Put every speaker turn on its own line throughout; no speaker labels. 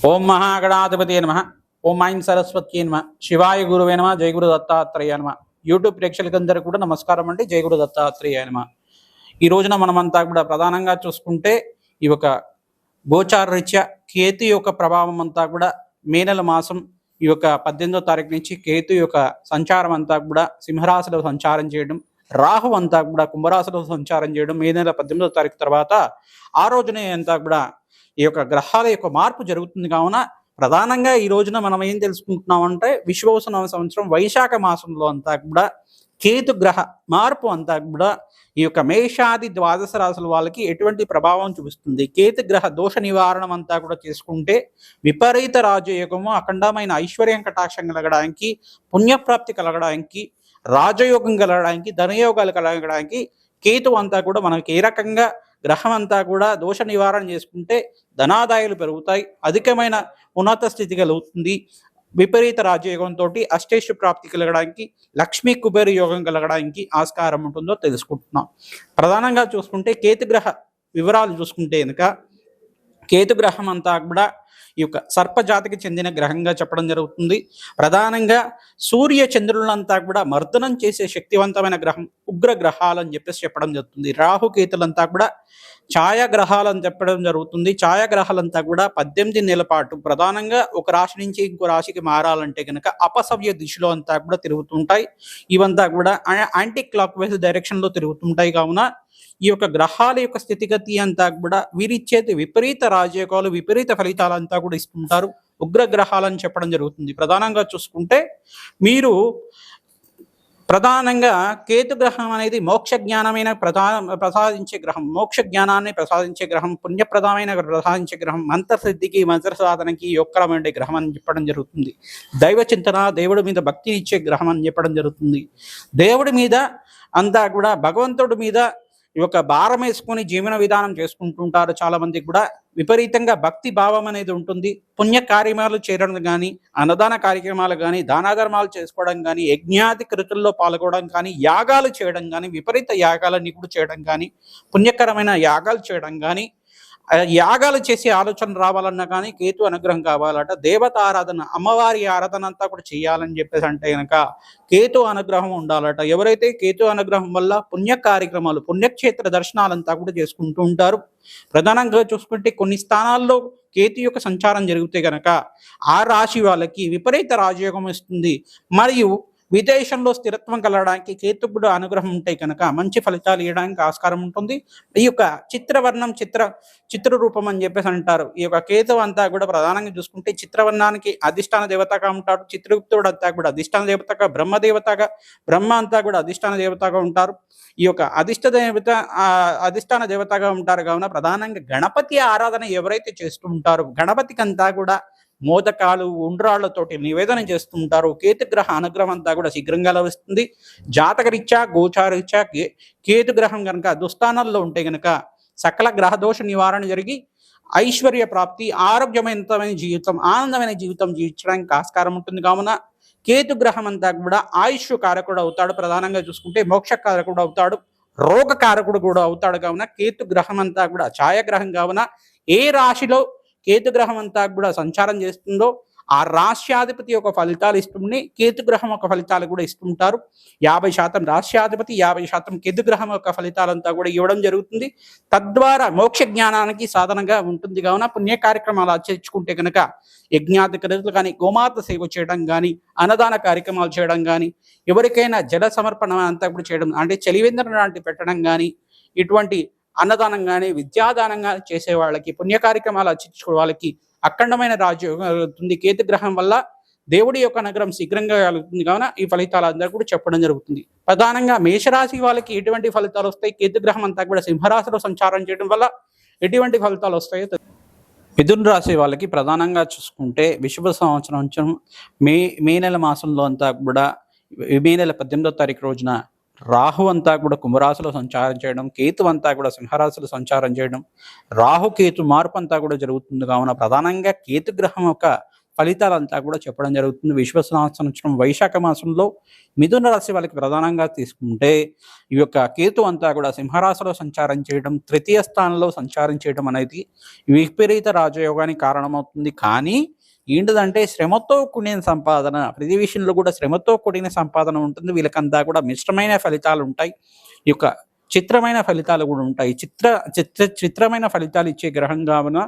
ఓం మహాగణాధిపతి నమ. ఓం ఐం సరస్వతి నమ. శివాయ గురువే నమ. జయ గురు దత్తాత్రేయ నమ. యూట్యూబ్ ప్రేక్షకులందరూ కూడా నమస్కారం అండి. జయ గురు దత్తాత్రేయ నమ. ఈ రోజున మనమంతా కూడా ప్రధానంగా చూసుకుంటే ఈ యొక్క గోచార రీత్యా కేతు యొక్క ప్రభావం అంతా కూడా మే నెల మాసం ఈ యొక్క 18వ తారీఖు నుంచి కేతు యొక్క సంచారం అంతా కూడా సింహరాశిలో సంచారం చేయడం, రాహు అంతా కూడా కుంభరాశిలో సంచారం చేయడం మే నెల 18వ తారీఖు తర్వాత ఆ రోజునే అంతా కూడా ఈ యొక్క గ్రహాల యొక్క మార్పు జరుగుతుంది. కావున ప్రధానంగా ఈ రోజున మనం ఏం తెలుసుకుంటున్నామంటే విశ్వవసన సంవత్సరం వైశాఖ మాసంలో అంతా కూడా కేతు గ్రహ మార్పు అంతా కూడా ఈ యొక్క మేషాది ద్వాదశ రాశుల వాళ్ళకి ఎటువంటి ప్రభావం చూపిస్తుంది, కేతు గ్రహ దోష నివారణం అంతా కూడా చేసుకుంటే విపరీత రాజయోగము, అఖండమైన ఐశ్వర్యం కటాక్షం కలగడానికి, పుణ్యప్రాప్తి కలగడానికి, రాజయోగం కలగడానికి, ధనయోగాలు కలగడానికి కేతు అంతా కూడా మనకి ఏ రకంగా గ్రహం అంతా కూడా దోష నివారణ చేసుకుంటే ధనాదాయాలు పెరుగుతాయి, అధికమైన ఉన్నత స్థితి కలుగుతుంది, విపరీత రాజయోగంతో అష్టేషు ప్రాప్తి కలగడానికి, లక్ష్మీ కుబేర యోగం కలగడానికి ఆస్కారం ఉంటుందో తెలుసుకుంటున్నాం. ప్రధానంగా చూసుకుంటే కేతు గ్రహ వివరాలు చూసుకుంటే కనుక కేతు గ్రహం అంతా కూడా ఈ యొక్క సర్పజాతికి చెందిన గ్రహంగా చెప్పడం జరుగుతుంది. ప్రధానంగా సూర్య చంద్రులంతా కూడా మర్దనం చేసే శక్తివంతమైన గ్రహం, ఉగ్ర గ్రహాలు అని చెప్పడం జరుగుతుంది. రాహుకేతులంతా కూడా ఛాయాగ్రహాలు అని చెప్పడం జరుగుతుంది. ఛాయాగ్రహాలంతా కూడా 18 నెలల పాటు ప్రధానంగా ఒక రాశి నుంచి ఇంకో రాశికి మారాలంటే కనుక అపసవ్య దిశలో అంతా కూడా తిరుగుతుంటాయి. ఇవంతా కూడా యాంటీ క్లాక్ వైజ్ డైరెక్షన్లో తిరుగుతుంటాయి. కావున ఈ యొక్క గ్రహాల యొక్క స్థితిగతి అంతా కూడా వీరిచ్చేది విపరీత రాజయోగాలు, విపరీత ఫలితాలు అంతా కూడా ఇస్తుంటారు. ఉగ్ర గ్రహాలని చెప్పడం జరుగుతుంది. ప్రధానంగా చూసుకుంటే మీరు ప్రధానంగా కేతు గ్రహం అనేది మోక్ష జ్ఞానమైన ప్రసాదించే గ్రహం, మోక్ష జ్ఞానాన్ని ప్రసాదించే గ్రహం, పుణ్యప్రదమైన ప్రసాదించే గ్రహం, మంత్రసిద్ధికి మంత్ర సాధనకి యోగకరమైన గ్రహం అని చెప్పడం జరుగుతుంది. దైవ చింతన, దేవుడి మీద భక్తి ఇచ్చే గ్రహం అని చెప్పడం జరుగుతుంది. దేవుడి మీద అంతా కూడా భగవంతుడి మీద ఈ యొక్క భారం వేసుకొని జీవన విధానం చేసుకుంటుంటారు. చాలా మందికి కూడా విపరీతంగా భక్తి భావం అనేది ఉంటుంది. పుణ్య కార్యక్రమాలు చేయడం కానీ, అన్నదాన కార్యక్రమాలు కానీ, దానాధర్మాలు చేసుకోవడం కానీ, యజ్ఞాది కృతుల్లో పాల్గొనడం కానీ, యాగాలు చేయడం కానీ, విపరీత యాగాలని కూడా చేయడం కానీ, పుణ్యకరమైన యాగాలు చేయడం కానీ, యాగాలు చేసే ఆలోచన రావాలన్నా కానీ కేతు అనుగ్రహం కావాలట. దేవత ఆరాధన, అమ్మవారి ఆరాధన అంతా కూడా చేయాలని చెప్పేసి అంటే కనుక కేతు అనుగ్రహం ఉండాలట. ఎవరైతే కేతు అనుగ్రహం వల్ల పుణ్య కార్యక్రమాలు, పుణ్యక్షేత్ర దర్శనాలంతా కూడా చేసుకుంటూ ఉంటారు. ప్రధానంగా చూసుకుంటే కొన్ని స్థానాల్లో కేతు యొక్క సంచారం జరిగితే కనుక ఆ రాశి వాళ్ళకి విపరీత రాజయోగం ఇస్తుంది. మరియు విదేశంలో స్థిరత్వం కలగడానికి కేతుడు అనుగ్రహం ఉంటే కనుక మంచి ఫలితాలు ఇవ్వడానికి ఆస్కారం ఉంటుంది. ఈ యొక్క చిత్రవర్ణం, చిత్ర రూపం అని చెప్పేసి అంటారు. ఈ యొక్క కేతు అంతా కూడా ప్రధానంగా చూసుకుంటే చిత్రవర్ణానికి అధిష్టాన దేవతగా ఉంటాడు. చిత్రగుప్తుడు అంతా కూడా అధిష్టాన దేవతగా, బ్రహ్మ అంతా కూడా అధిష్టాన దేవతగా ఉంటారు. ఈ యొక్క అధిష్టాన దేవతగా ఉంటారు. కావున ప్రధానంగా గణపతి ఆరాధన ఎవరైతే చేస్తూ ఉంటారో గణపతికి అంతా కూడా మోదకాలు, ఉండ్రాళ్లతోటి నివేదన చేస్తుంటారు. కేతుగ్రహ అనుగ్రహం అంతా కూడా శీఘ్రంగా లభిస్తుంది. జాతకరీత్యా, గోచారరీత్యా కేతు గ్రహం కనుక దుస్థానాల్లో ఉంటే కనుక సకల గ్రహదోష నివారణ జరిగి ఐశ్వర్య ప్రాప్తి, ఆరోగ్యమైన జీవితం, ఆనందమైన జీవితం జీవించడానికి ఆస్కారం ఉంటుంది. కావున కేతు గ్రహం అంతా కూడా ఆయుష్ కారకుడు అవుతాడు. ప్రధానంగా చూసుకుంటే మోక్ష కారకుడు అవుతాడు, రోగ కారకుడు కూడా అవుతాడు. కావున కేతు గ్రహం అంతా కూడా ఛాయాగ్రహం. కావున ఏ రాశిలో కేతు గ్రహం అంతా కూడా సంచారం చేస్తుందో ఆ రాశ్యాధిపతి యొక్క ఫలితాలు ఇస్తుంది. కేతు గ్రహం యొక్క ఫలితాలు కూడా ఇస్తుంటారు. 50% రాశ్యాధిపతి, 50% కేతు గ్రహం యొక్క ఫలితాలంతా కూడా ఇవ్వడం జరుగుతుంది. తద్వారా మోక్ష జ్ఞానానికి సాధనగా ఉంటుంది. కావున పుణ్య కార్యక్రమాలు ఆచరించుకుంటే కనుక యజ్ఞాది క్రియలు కానీ, గోమాత సేవ చేయడం కానీ, అన్నదాన కార్యక్రమాలు చేయడం కానీ, ఎవరికైనా జల సమర్పణ అంతా కూడా చేయడం అంటే చలివేంద్రం లాంటి పెట్టడం కానీ, ఇటువంటి అన్నదానం కానీ, విద్యాదానం కానీ చేసే వాళ్ళకి, పుణ్య కార్యక్రమాలు ఆచరించుకునే వాళ్ళకి అఖండమైన రాజయోగం కలుగుతుంది. కేతు గ్రహం వల్ల దేవుడి యొక్క అనుగ్రహం శీఘ్రంగా కలుగుతుంది. కావున ఈ ఫలితాలు అందరూ కూడా చెప్పడం జరుగుతుంది. ప్రధానంగా మేషరాశి వాళ్ళకి ఎటువంటి ఫలితాలు వస్తాయి, కేతు గ్రహం అంతా కూడా సింహరాశిలో సంచారం చేయడం వల్ల ఎటువంటి ఫలితాలు వస్తాయో. మిథున రాశి వాళ్ళకి ప్రధానంగా చూసుకుంటే విషువ సంవత్సరం మే నెల మాసంలో అంతా కూడా మే నెల 18వ తారీఖు రోజున రాహు అంతా కూడా కుంభరాశిలో సంచారం చేయడం, కేతు అంతా కూడా సింహరాశిలో సంచారం చేయడం, రాహు కేతు మార్పు అంతా కూడా జరుగుతుంది. కావున ప్రధానంగా కేతు గ్రహం యొక్క ఫలితాలంతా కూడా చెప్పడం జరుగుతుంది. విశ్వవసునామ సంవత్సరం వైశాఖ మాసంలో మిథున రాశి వాళ్ళకి ప్రధానంగా తీసుకుంటే ఈ యొక్క కేతు అంతా కూడా సింహరాశిలో సంచారం చేయడం, తృతీయ స్థానంలో సంచారం చేయడం అనేది విపరీత రాజయోగానికి కారణమవుతుంది. కానీ ఏంటిదంటే శ్రమతో కూడిన సంపాదన, ప్రతి విషయంలో కూడా శ్రమతో కూడిన సంపాదన ఉంటుంది. వీళ్ళకంతా కూడా మిశ్రమైన ఫలితాలు ఉంటాయి. ఈ యొక్క చిత్రమైన ఫలితాలు కూడా ఉంటాయి. చిత్రమైన ఫలితాలు ఇచ్చే గ్రహం కావున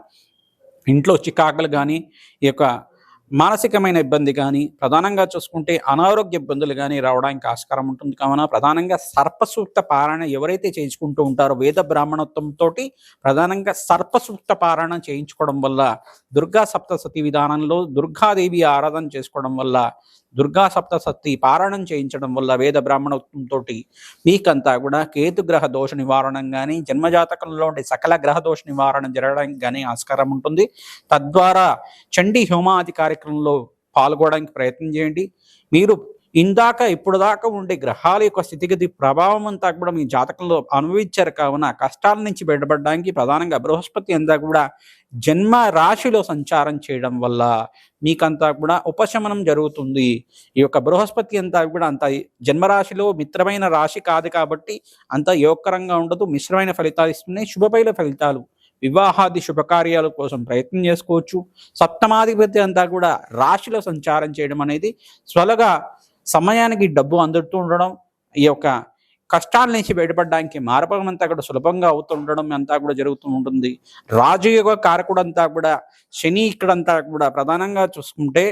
ఇంట్లో చికాకులు కానీ, ఈ యొక్క మానసికమైన ఇబ్బంది కానీ, ప్రధానంగా చూసుకుంటే అనారోగ్య ఇబ్బందులు కానీ రావడానికి ఆస్కారం ఉంటుంది. కావున ప్రధానంగా సర్పసూక్త పారాయణ ఎవరైతే చేయించుకుంటూ ఉంటారో వేద బ్రాహ్మణత్వంతో ప్రధానంగా సర్పసూక్త పారాయణ చేయించుకోవడం వల్ల, దుర్గా సప్తసతి విధానంలో దుర్గాదేవి ఆరాధన చేసుకోవడం వల్ల, దుర్గా సప్తసతి పారాయణం చేయించడం వల్ల వేద బ్రాహ్మణత్వంతో మీకంతా కూడా కేతుగ్రహ దోష నివారణ కానీ, జన్మజాతకంలో ఉండే సకల గ్రహ దోష నివారణ జరగడానికి కానీ ఆస్కారం ఉంటుంది. తద్వారా చండీ హోమాది కార్యక్రమంలో పాల్గొనడానికి ప్రయత్నం చేయండి. మీరు ఇప్పుడు దాకా ఉండే గ్రహాల యొక్క స్థితిగతి ప్రభావం అంతా కూడా మీ జాతకంలో అనుభవించారు. కావున కష్టాల నుంచి బయటపడడానికి ప్రధానంగా బృహస్పతి అంతా కూడా జన్మ రాశిలో సంచారం చేయడం వల్ల మీకంతా కూడా ఉపశమనం జరుగుతుంది. ఈ యొక్క బృహస్పతి అంతా కూడా అంత జన్మరాశిలో మిత్రమైన రాశి కాదు కాబట్టి అంత యోగకరంగా ఉండదు. మిశ్రమైన ఫలితాలు ఇస్తున్నాయి. శుభమైన ఫలితాలు, వివాహాది శుభకార్యాల కోసం ప్రయత్నం చేసుకోవచ్చు. సప్తమాధిపతి అంతా కూడా రాశిలో సంచారం చేయడం అనేది త్వరగా సమయానికి డబ్బు అందుతూ ఉండడం, ఈ యొక్క కష్టాల నుంచి బయటపడడానికి మార్గం అంతా కూడా సులభంగా అవుతూ ఉండడం అంతా కూడా జరుగుతూ ఉంటుంది. రాజయోగ కారకుడు అంతా కూడా శని ఇక్కడంతా కూడా ప్రధానంగా చూసుకుంటే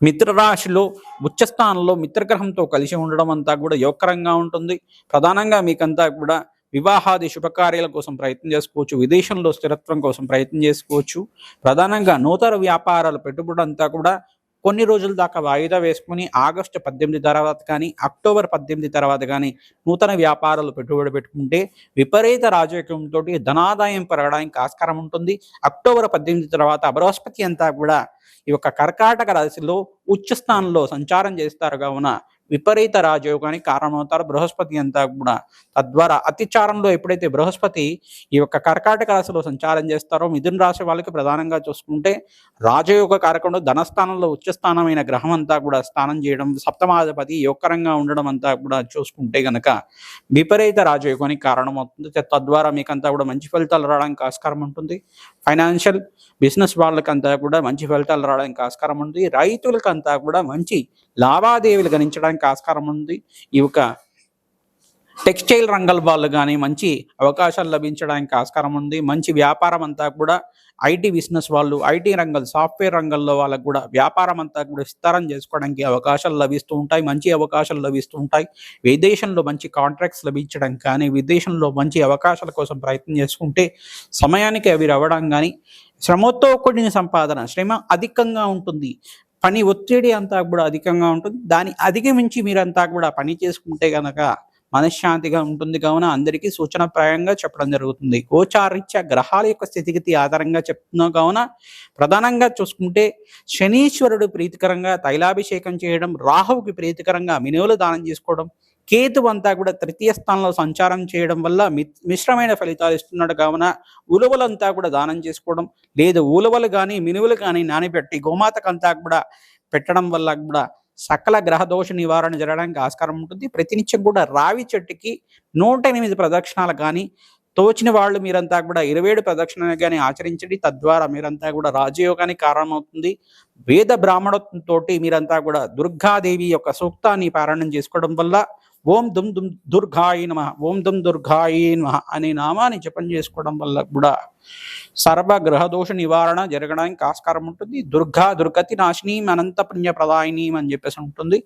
మిత్రరాశిలో ఉచ్చస్థానంలో మిత్రగ్రహంతో కలిసి ఉండడం అంతా కూడా యోగకరంగా ఉంటుంది. ప్రధానంగా మీకంతా కూడా వివాహాది శుభకార్యాల కోసం ప్రయత్నం చేసుకోవచ్చు. విదేశంలో స్థిరత్వం కోసం ప్రయత్నం చేసుకోవచ్చు. ప్రధానంగా నూతన వ్యాపారాల పెట్టుబడి అంతా కూడా కొన్ని రోజుల దాకా వాయిదా వేసుకుని ఆగస్టు 18 తర్వాత కానీ, అక్టోబర్ 18 తర్వాత కానీ నూతన వ్యాపారాలు పెట్టుబడి పెట్టుకుంటే విపరీత రాజకీయంతో ధనాదాయం పెరగడానికి ఆస్కారం ఉంటుంది. అక్టోబర్ 18 తర్వాత బృహస్పతి అంతా కూడా ఈ యొక్క కర్కాటక రాశిలో ఉచ్చ స్థానంలో సంచారం చేస్తారు. కావున విపరీత రాజయోగానికి కారణమవుతారు బృహస్పతి అంతా కూడా. తద్వారా అతిచారంలో ఎప్పుడైతే బృహస్పతి ఈ యొక్క కర్కాటక రాశిలో సంచారం చేస్తారో మిథున రాశి వాళ్ళకి ప్రధానంగా చూసుకుంటే రాజయోగ కారకుడు ధనస్థానంలో ఉచ్చస్థానమైన గ్రహం అంతా కూడా స్థానం చేయడం, సప్తమాధిపతి యోగకరంగా ఉండడం అంతా కూడా చూసుకుంటే గనక విపరీత రాజయోగానికి కారణమవుతుంది. తద్వారా మీకంతా కూడా మంచి ఫలితాలు రావడానికి ఆస్కారం ఉంటుంది. ఫైనాన్షియల్ బిజినెస్ వాళ్ళకంతా కూడా మంచి ఫలితాలు రావడానికి ఆస్కారం ఉంది. రైతులకంతా కూడా మంచి లావాదేవీలు గణించడానికి ఆస్కారం ఉంది. ఈ యొక్క టెక్స్టైల్ రంగాల వాళ్ళు కానీ మంచి అవకాశాలు లభించడానికి ఆస్కారం ఉంది. మంచి వ్యాపారం అంతా కూడా ఐటీ బిజినెస్ వాళ్ళు, ఐటీ రంగాలు, సాఫ్ట్వేర్ రంగంలో వాళ్ళకు కూడా వ్యాపారం అంతా కూడా విస్తారం చేసుకోవడానికి అవకాశాలు లభిస్తూ ఉంటాయి. మంచి అవకాశాలు లభిస్తూ ఉంటాయి. విదేశంలో మంచి కాంట్రాక్ట్స్ లభించడం కానీ, విదేశంలో మంచి అవకాశాల కోసం ప్రయత్నం చేసుకుంటే సమయానికి అవి రావడం కానీ, శ్రమతో కూడిన సంపాదన, శ్రమ అధికంగా ఉంటుంది. పని ఒత్తిడి అంతా కూడా అధికంగా ఉంటుంది. దాన్ని అధిగమించి మీరంతా కూడా పని చేసుకుంటే కనుక మనశ్శాంతిగా ఉంటుంది. కావున అందరికీ సూచనప్రాయంగా చెప్పడం జరుగుతుంది. గోచారీత్యా గ్రహాల యొక్క స్థితిగతి ఆధారంగా చెప్తున్నాం. కావున ప్రధానంగా చూసుకుంటే శనీశ్వరుడు ప్రీతికరంగా తైలాభిషేకం చేయడం, రాహువుకి ప్రీతికరంగా మినువులు దానం చేసుకోవడం, కేతు అంతా కూడా తృతీయ స్థానంలో సంచారం చేయడం వల్ల మిశ్రమైన ఫలితాలు ఇస్తున్నాడు. కావున ఉలవలంతా కూడా దానం చేసుకోవడం, లేదు ఉలవలు కానీ మినువులు కానీ నానబెట్టి గోమాతకంతా కూడా పెట్టడం వల్ల కూడా సకల గ్రహదోష నివారణ జరగడానికి ఆస్కారం ఉంటుంది. ప్రతినిత్యం కూడా రావి చెట్టుకి 108 ప్రదక్షిణాలు కానీ, తోచిన వాళ్ళు మీరంతా కూడా 27 ప్రదక్షిణలు కానీ ఆచరించండి. తద్వారా మీరంతా కూడా రాజయోగానికి కారణమవుతుంది. వేద బ్రాహ్మణత్వంతో మీరంతా కూడా దుర్గాదేవి యొక్క సూక్తాన్ని పారాయణం చేసుకోవడం వల్ల ఓం దుమ్ దుమ్ దుర్గాయ నమః, ఓం దుమ్ దుర్గాయ నమః అనే నామాన్ని జపం చేసుకోవడం వల్ల కూడా సర్వ గ్రహదోష నివారణ జరగడానికి ఆస్కారం ఉంటుంది. దుర్గా దుర్గతి నాశిని అనంత పుణ్య ప్రదాయిని అని చెప్పేసి ఉంటుంది.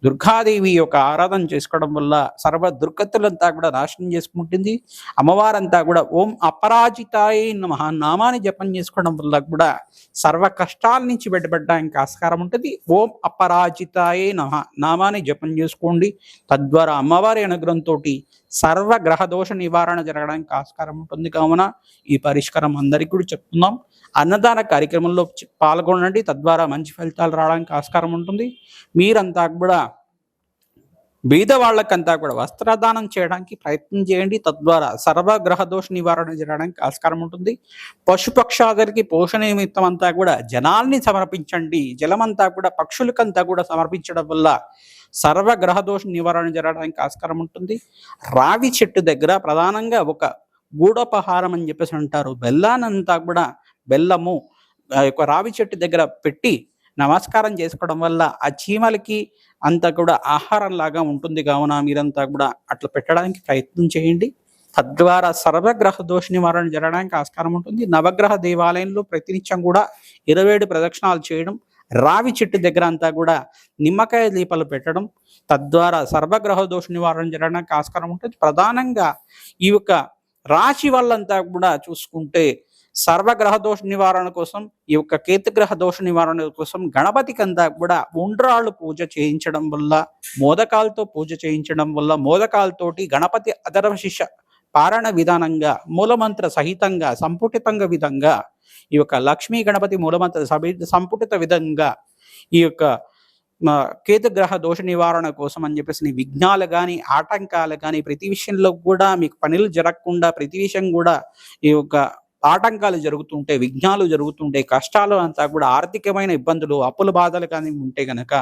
దుర్గాదేవి యొక్క ఆరాధన చేసుకోవడం వల్ల సర్వ దుర్గతులంతా కూడా నాశనం చేసుకుంటుంది. అమ్మవారంతా కూడా ఓం అపరాజితాయ నమః నామాన్ని జపం చేసుకోవడం వల్ల కూడా సర్వ కష్టాల నుంచి బయటపడడానికి ఆస్కారం ఉంటుంది. ఓం అపరాజితాయ నమః నామాన్ని జపం చేసుకోండి. తద్వారా అమ్మవారి అనుగ్రహంతో సర్వ గ్రహదోష నివారణ జరగడానికి ఆస్కారం ఉంటుంది. కావున ఈ పరిష్కారం అందరికీ కూడా చెప్తున్నాం. అన్నదాన కార్యక్రమంలో పాల్గొనండి. తద్వారా మంచి ఫలితాలు రావడానికి ఆస్కారం ఉంటుంది. మీరంతా కూడా బీద వాళ్ళకంతా కూడా వస్త్రదానం చేయడానికి ప్రయత్నం చేయండి. తద్వారా సర్వగ్రహ దోష నివారణ జరగడానికి ఆస్కారం ఉంటుంది. పశుపక్షాదులకి పోషణ నిమిత్తం అంతా కూడా జలాల్ని సమర్పించండి. జలమంతా కూడా పక్షులకంతా కూడా సమర్పించడం వల్ల సర్వగ్రహ దోష నివారణ జరగడానికి ఆస్కారం ఉంటుంది. రావి చెట్టు దగ్గర ప్రధానంగా ఒక గూఢోపహారం అని చెప్పేసి అంటారు. బెల్లానంతా కూడా బెల్లము యొక్క రావి చెట్టు దగ్గర పెట్టి నమస్కారం చేసుకోవడం వల్ల ఆ చీమలకి అంతా కూడా ఆహారం లాగా ఉంటుంది. కావున మీరంతా కూడా అట్లా పెట్టడానికి ప్రయత్నం చేయండి. తద్వారా సర్వగ్రహ దోష నివారణ జరగడానికి ఆస్కారం ఉంటుంది. నవగ్రహ దేవాలయంలో ప్రతినిత్యం కూడా 27 ప్రదక్షిణాలు చేయడం, రావి చెట్టు దగ్గర అంతా కూడా నిమ్మకాయ దీపాలు పెట్టడం, తద్వారా సర్వగ్రహ దోష నివారణ జరగడానికి ఆస్కారం ఉంటుంది. ప్రధానంగా ఈ యొక్క రాశి వాళ్ళంతా కూడా చూసుకుంటే సర్వగ్రహ దోష నివారణ కోసం, ఈ యొక్క కేతుగ్రహ దోష నివారణ కోసం గణపతికి అంతా కూడా ఉండ్రాళ్ళు పూజ చేయించడం వల్ల, మోదకాలతో పూజ చేయించడం వల్ల, మోదకాలతోటి గణపతి అధర్వశిష పారణ విధానంగా మూలమంత్ర సహితంగా సంపుటితంగా విధంగా ఈ యొక్క లక్ష్మీ గణపతి మూలమంత్ర సంపుటిత విధంగా ఈ యొక్క కేతుగ్రహ దోష నివారణ కోసం అని చెప్పేసి విఘ్నాలు కానీ ఆటంకాలు కానీ ప్రతి విషయంలో కూడా మీకు పనులు జరగకుండా ప్రతి విషయం కూడా ఈ యొక్క ఆటంకాలు జరుగుతుంటే, విఘ్నాలు జరుగుతుంటే, కష్టాలు అంతా కూడా ఆర్థికమైన ఇబ్బందులు అప్పుల బాధలు కానీ ఉంటే గనక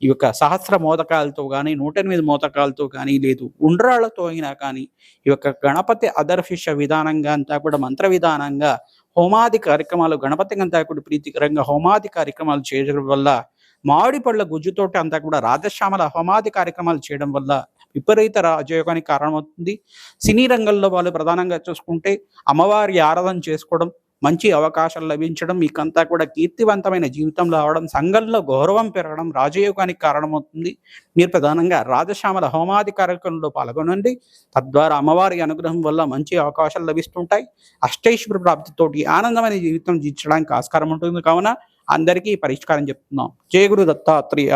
ఈ యొక్క సహస్ర మోదకాలతో కానీ 108 మోదకాలతో కానీ లేదు ఉండ్రాళ్లతో అయినా కానీ ఈ యొక్క గణపతి అదర్శిష విధానంగా అంతా కూడా మంత్ర విధానంగా హోమాది కార్యక్రమాలు గణపతికి అంతా కూడా ప్రీతికరంగా హోమాది కార్యక్రమాలు చేయడం వల్ల, మామిడి పళ్ళ గుజ్జుతోటి అంతా కూడా రాధశ్యామల హోమాది కార్యక్రమాలు చేయడం వల్ల విపరీత రాజయోగానికి కారణమవుతుంది. సినీ రంగంలో వాళ్ళు ప్రధానంగా చూసుకుంటే అమ్మవారి ఆరాధన చేసుకోవడం, మంచి అవకాశాలు లభించడం, మీకంతా కూడా కీర్తివంతమైన జీవితం రావడం, సంఘంలో గౌరవం పెరగడం రాజయోగానికి కారణమవుతుంది. మీరు ప్రధానంగా రాధశ్యామల హోమాది కార్యక్రమంలో పాల్గొనండి. తద్వారా అమ్మవారి అనుగ్రహం వల్ల మంచి అవకాశాలు లభిస్తుంటాయి. అష్టైశ్వర్య ప్రాప్తితోటి ఆనందమైన జీవితం జీవించడానికి ఆస్కారం ఉంటుంది. కావున అందరికీ పరిష్కారం చెప్తున్నాం. జయ గురు దత్తాత్రేయ.